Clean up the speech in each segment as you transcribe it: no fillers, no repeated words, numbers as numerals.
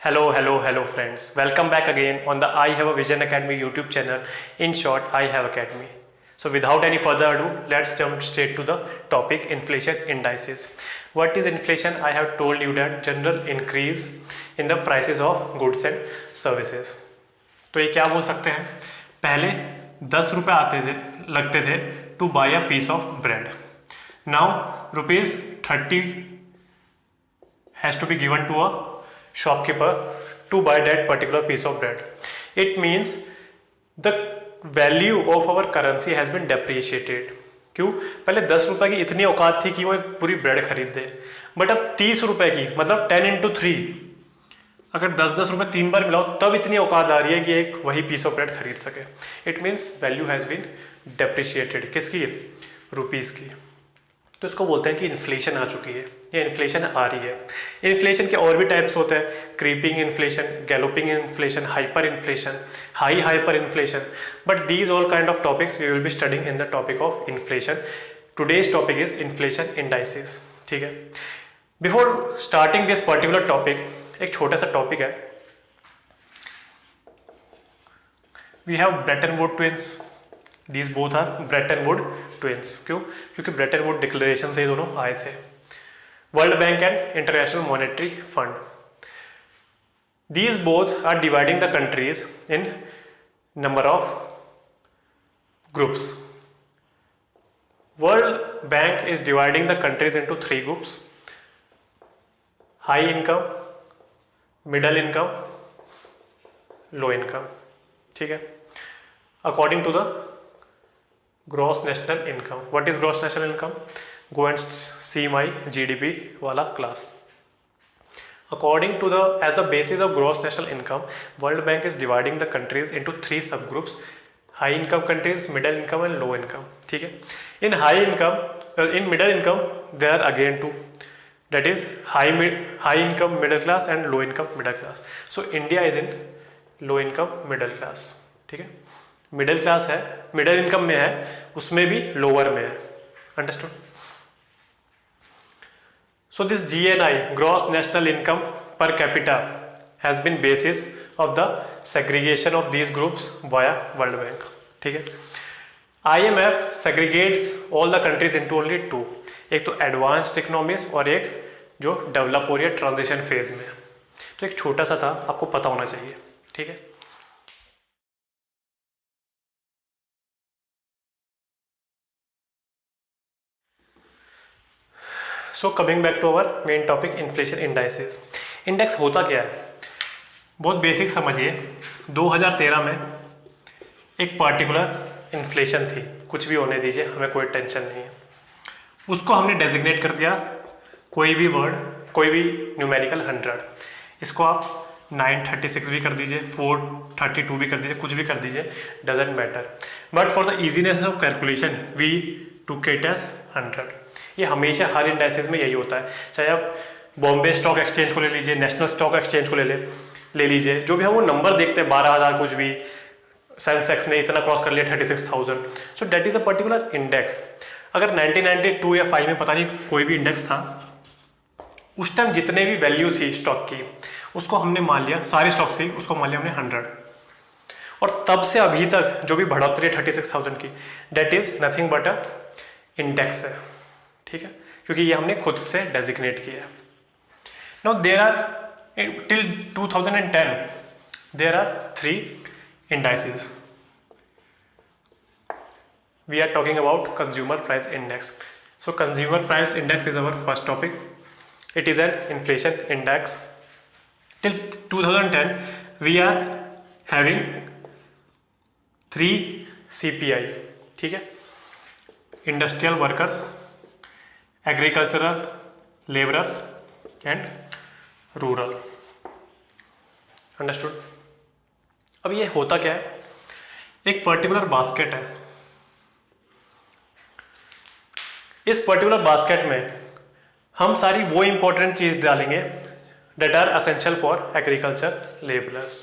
Hello friends. Welcome back again on the I Have a Vision Academy YouTube channel. In short, I Have Academy. So without any further ado, let's jump straight to the topic inflation indices. What is inflation? I have told you that general increase in the prices of goods and services. तो ये क्या बोल सकते हैं? पहले 10 रुपये आते थे लगते थे to buy a piece of bread. Now ₹30 has to be given to a shopkeeper to buy that particular piece of bread. It means the value of our currency has been depreciated. क्यों? पहले 10 रुपए की इतनी औकात थी कि वो एक पूरी ब्रेड खरीद दे, बट अब 30 रुपए की मतलब 10 into 3, अगर 10-10 रुपए 3 बार मिलाओ तब इतनी औकात आ रही है कि एक वही पीस ऑफ ब्रेड खरीद सके. It means value has been depreciated. किसकी? रुपीस की. तो इसको बोलते हैं कि इन्फ्लेशन आ चुकी है या इन्फ्लेशन आ रही है. इन्फ्लेशन के और भी टाइप्स होते हैं: creeping inflation, galloping inflation, hyper inflation, hyper inflation. But these all kind of topics we will be studying in the topic of inflation. Today's topic is inflation indices. ठीक है. Before starting this particular topic, एक छोटा सा topic है. We have Bretton Wood twins. These both are Bretton Woods twins. क्यों? क्योंकि Brayton would declaration से ये दोनों आए थे. World bank and international monetary fund. These both are dividing the countries in number of groups. World Bank is dividing the countries into 3 groups: high income, middle income, low income. ठीक है. According to the gross national income. What is gross national income? Go and see my GDP wala class. According to as the basis of gross national income, World Bank is dividing the countries into 3 subgroups: high income countries, middle income and low income. ठीक है. In high income, in middle income, there are again 2. That is high income middle class and low income middle class. So India is in low income middle class. ठीक है. Middle class है, middle income में है, उसमें भी lower में है. Understood? So this GNI, gross national income per capita, has been basis of the segregation of these groups via World Bank. ठीक है. IMF segregates all the countries into only 2. एक तो एडवांस्ड इकोनॉमीज और एक जो develop हो रही है ट्रांजिशन फेज में. तो एक छोटा सा था, आपको पता होना चाहिए. ठीक है. So coming back to our main topic, inflation indices. Index होता क्या है? बहुत बेसिक समझिए. 2013 में एक पर्टिकुलर इन्फ्लेशन थी. कुछ भी होने दीजिए, हमें कोई टेंशन नहीं है. उसको हमने डेजिग्नेट कर दिया कोई भी वर्ड, कोई भी न्यूमेरिकल 100. इसको आप 936 भी कर दीजिए, 432 भी कर दीजिए, कुछ भी कर दीजिए, doesn't matter. But for the easiness of calculation we took it as 100. ये हमेशा हर इंडाइसेस में यही होता है. चाहे आप बॉम्बे स्टॉक एक्सचेंज को ले लीजिए, नेशनल स्टॉक एक्सचेंज को ले लीजिए, जो भी हम वो नंबर देखते हैं 12,000 कुछ भी, सेंसेक्स ने इतना क्रॉस कर लिया 36,000. So that is a particular index. अगर 1992 या 5 में पता नहीं कोई भी इंडेक्स था, उस टाइम जितने भी वैल्यू थी स्टॉक की, उसको हमने मान लिया, सारे स्टॉक से उसको मान लिया हमने 100. और तब से अभी तक जो भी बढ़ोतरी है 36,000 की, that is nothing but a index है. ठीक है. क्योंकि ये हमने खुद से डेजिग्नेट किया है. Now there are till 2010 there are 3 indices. We are talking about consumer price index. So consumer price index is our first topic. It is an inflation index. Till 2010 we are having 3 CPI. ठीक है. Industrial workers, agricultural labourers and rural. Understood? अब ये होता क्या है? एक particular basket है. इस पर्टिकुलर बास्केट में हम सारी वो इंपॉर्टेंट चीज डालेंगे that are essential for agriculture labourers,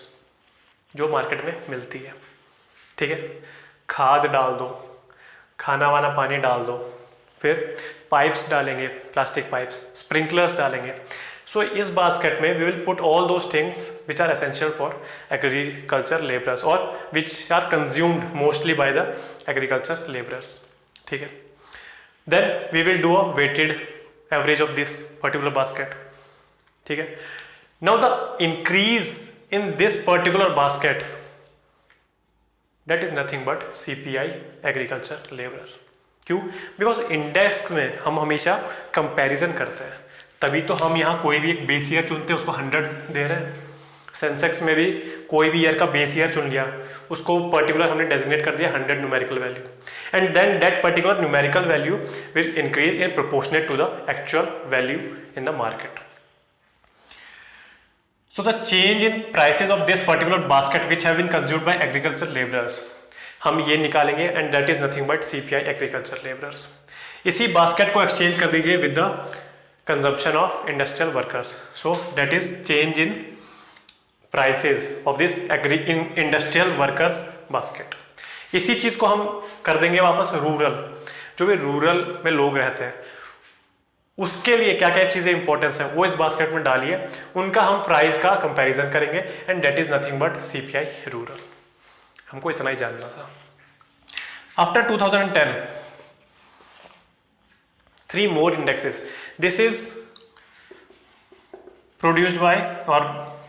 जो मार्केट में मिलती है. ठीक है. खाद डाल दो, खाना वाना पानी डाल दो, फिर पाइप्स डालेंगे, प्लास्टिक पाइप्स, स्प्रिंकलर्स डालेंगे. सो इस बास्केट में we will put all those things which are essential for agriculture labourers और which are consumed mostly by the agriculture labourers. ठीक है. Then we will do a weighted average of this particular basket. ठीक है. Now the increase in this particular basket that is nothing but CPI agriculture labour. क्यों? Because index में हम हमेशा comparison करते हैं, तभी तो हम यहाँ कोई भी एक बेस ईयर चुनते हैं उसको 100 दे रहे हैं. सेंसेक्स में भी कोई भी ईयर का बेस ईयर चुन लिया, उसको पर्टिकुलर हमने डेजिग्नेट कर दिया 100 numerical value, and then that particular numerical value will increase in proportionate to the actual value in the market. So the change in prices of this particular basket which have been consumed by agriculture laborers, हम ये निकालेंगे and that is nothing but CPI agriculture laborers. इसी basket को exchange कर दीजिए with the consumption of industrial workers. So that is change in prices of this industrial workers basket. इसी चीज को हम कर देंगे वापस रूरल, जो भी रूरल में लोग रहते हैं उसके लिए क्या क्या चीजें इंपॉर्टेंस है वो इस बास्केट में डालिए, उनका हम प्राइस का कंपैरिजन करेंगे and that is nothing but CPI rural. हमको इतना ही जानना था. After 2010 3 more indexes. This is produced by or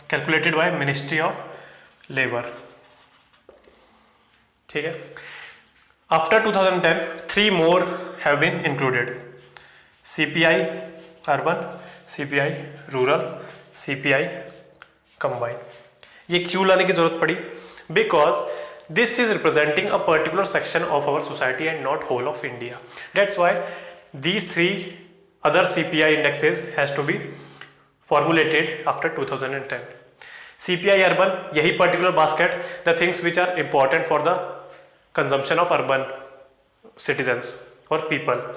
calculated by Ministry of Labor. ठीक है. After 2010 3 more have been included. CPI urban, CPI rural, CPI combine. ये क्यों लाने की जरूरत पड़ी? Because this is representing a particular section of our society and not whole of India. That's why these 3 other CPI indexes has to be formulated after 2010. CPI urban, यही particular basket, the things which are important for the consumption of urban citizens और people,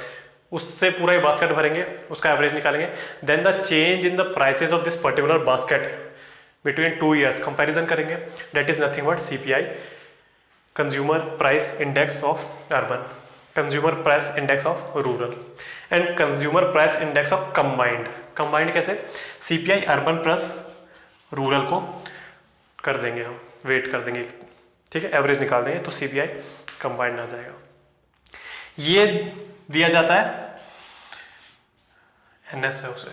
उससे पूरा ही basket भरेंगे, उसका average निकालेंगे. Then the change in the prices of this particular basket between 2 years comparison करेंगे. That is nothing but CPI consumer price index of urban, consumer price index of rural and consumer price index of combined. Combined कैसे? CPI urban plus rural को कर देंगे, हम wait कर देंगे. ठीक है. एवरेज निकाल देंगे तो CPI कंबाइंड आ जाएगा. ये दिया जाता है NSO से.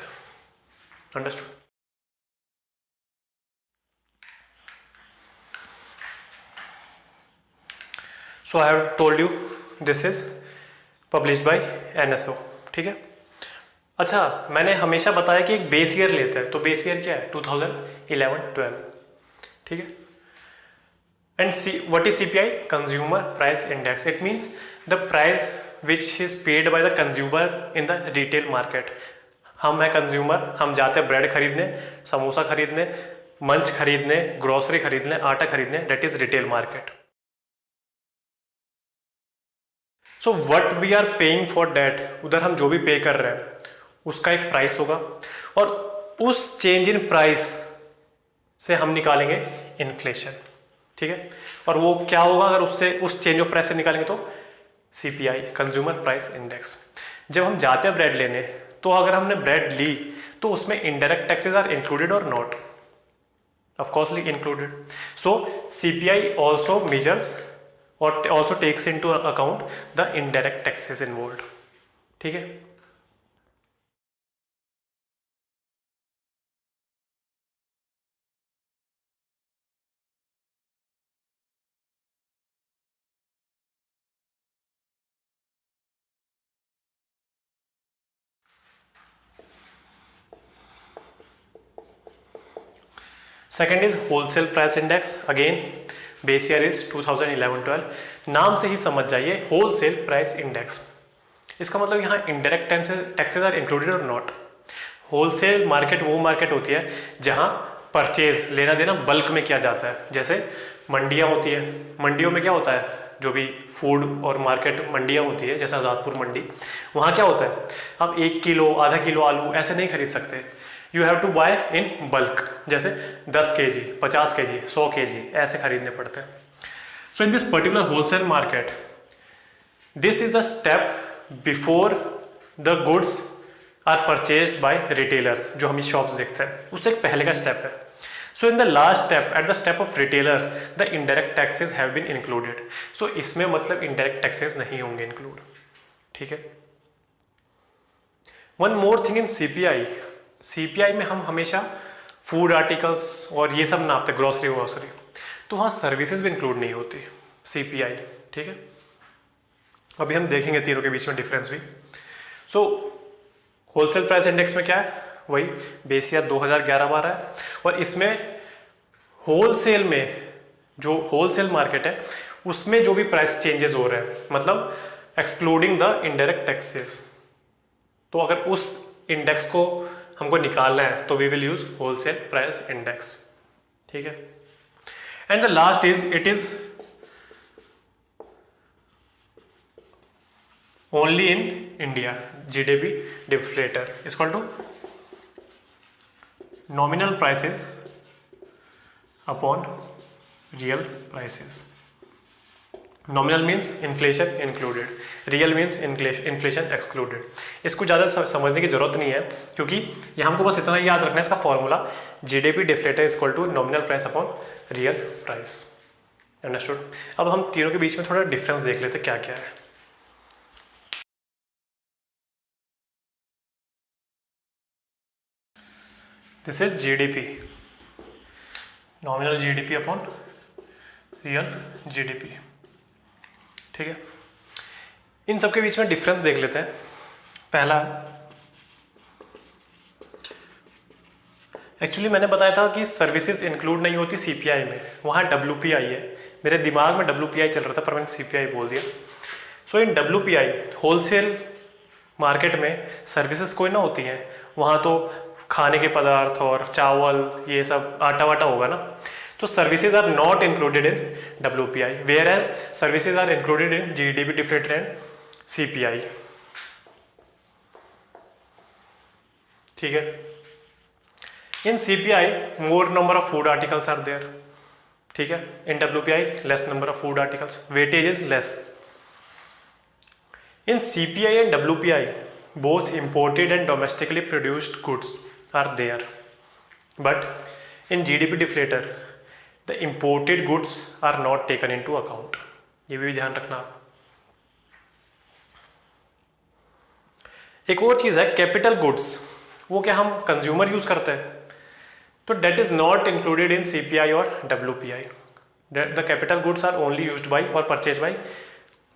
Understood? So I have told you this is published by NSO. ठीक है. अच्छा, मैंने हमेशा बताया कि एक बेस ईयर लेते हैं, तो बेस ईयर क्या है? 2011-12. ठीक है. And what is CPI? Consumer price index. It means the price which is paid by the consumer in the retail market. हम है कंज्यूमर, हम जाते हैं ब्रेड खरीदने, समोसा खरीदने, मंच खरीदने, ग्रोसरी खरीदने, आटा खरीदने, that is retail market. So what we are paying for that, उधर हम जो भी पे कर रहे हैं उसका एक प्राइस होगा और उस चेंज इन प्राइस से हम निकालेंगे इन्फ्लेशन. ठीक है. और वो क्या होगा अगर उससे उस चेंज ऑफ प्राइस से निकालेंगे तो CPI कंज्यूमर प्राइस इंडेक्स. जब हम जाते हैं ब्रेड लेने तो अगर हमने ब्रेड ली तो उसमें इनडायरेक्ट टैक्सेस आर इंक्लूडेड और not? Of course included. So CPI also measures और also takes into account the indirect taxes involved. ठीक है. Second is wholesale price index. Again base year is 2011-12. नाम से ही समझ जाइए होलसेल प्राइस इंडेक्स. इसका मतलब यहाँ इनडायरेक्ट टैक्सेस आर इंक्लूडेड और नॉट. होलसेल मार्केट वो मार्केट होती है जहाँ परचेज लेना देना बल्क में किया जाता है. जैसे मंडियाँ होती है, मंडियों में क्या होता है, जो भी फूड और मार्केट मंडियाँ होती है जैसे आज़ादपुर मंडी, वहाँ क्या होता है आप 1 किलो आधा किलो आलू ऐसे नहीं खरीद सकते. You have to buy in bulk, जैसे 10 kg 50 kg 100 kg ऐसे खरीदने पड़ते हैं. So in this particular wholesale market this is the step before the goods are purchased by retailers, जो हम शॉप्स देखते हैं, उससे एक पहले का स्टेप है. So in the last step, at the step of retailers, the indirect taxes have been included. So इसमें मतलब इनडायरेक्ट टैक्सेस नहीं होंगे इंक्लूड. ठीक है. One more thing in CPI. CPI में हम हमेशा फूड आर्टिकल्स और ये सब नापते, ग्रोसरी वॉसरी, तो वहाँ सर्विसेज भी इंक्लूड नहीं होती सीपीआई. ठीक है. अभी हम देखेंगे तीनों के बीच में डिफरेंस भी. सो होलसेल प्राइस इंडेक्स में क्या है, वही बेस ईयर 2011-12 है, और इसमें होलसेल में जो होलसेल मार्केट है उसमें जो भी प्राइस चेंजेस हो रहे हैं, मतलब एक्सक्लूडिंग द इनडायरेक्ट टैक्सेस. तो अगर उस इंडेक्स को हमको निकालना है तो we will use wholesale price index. ठीक है. And the last is it is only in India. GDP deflator is equal to nominal prices upon real prices. Nominal means inflation included, real means inflation excluded. इसको ज़्यादा समझने की जरूरत नहीं है, क्योंकि ये हमको बस इतना याद रखना है, इसका formula GDP deflator is equal to nominal price upon real price. Understood. अब हम तीनों के बीच में थोड़ा डिफरेंस देख लेते क्या क्या है. This is GDP, nominal GDP upon real GDP. ठीक है. इन सब के बीच में डिफरेंस देख लेते हैं. पहला, एक्चुअली मैंने बताया था कि सर्विसेज इंक्लूड नहीं होती सीपीआई में, वहाँ डब्ल्यूपीआई है. मेरे दिमाग में डब्ल्यूपीआई चल रहा था पर मैंने सीपीआई बोल दिया. सो इन डब्ल्यूपीआई होलसेल मार्केट में सर्विसेज कोई ना होती हैं, वहाँ तो खाने के पदार्थ और चावल ये सब आटा वाटा होगा ना, तो services are not included in WPI, whereas services are included in GDP deflator and CPI. ठीक है. In CPI more number of food articles are there. ठीक है. In WPI less number of food articles, weightage is less. In CPI and WPI both imported and domestically produced goods are there, but in GDP deflator the imported goods are not taken into account. ये भी ध्यान रखना आप. एक और चीज़ है capital goods, वो क्या हम कंज्यूमर यूज करते हैं, तो that is not included in CPI और WPI. The capital goods are only used by और परचेज बाई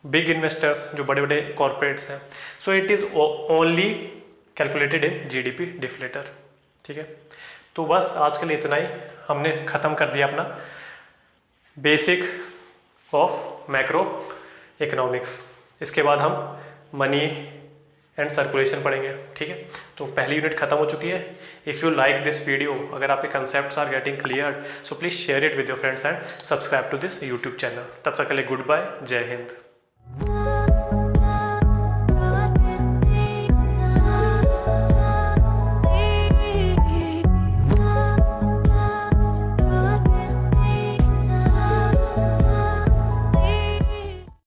बिग इन्वेस्टर्स, जो बड़े बड़े कॉर्पोरेट्स हैं. So it is only calculated in GDP deflator. ठीक है. तो बस आज के लिए इतना ही, हमने ख़त्म कर दिया अपना बेसिक ऑफ मैक्रो इकोनॉमिक्स. इसके बाद हम मनी एंड सर्कुलेशन पढ़ेंगे. ठीक है. तो पहली यूनिट खत्म हो चुकी है. If you like this video, अगर आपके concepts are getting clear, so please share it with your friends and subscribe to this YouTube channel. तब तक के लिए गुड बाय, जय हिंद.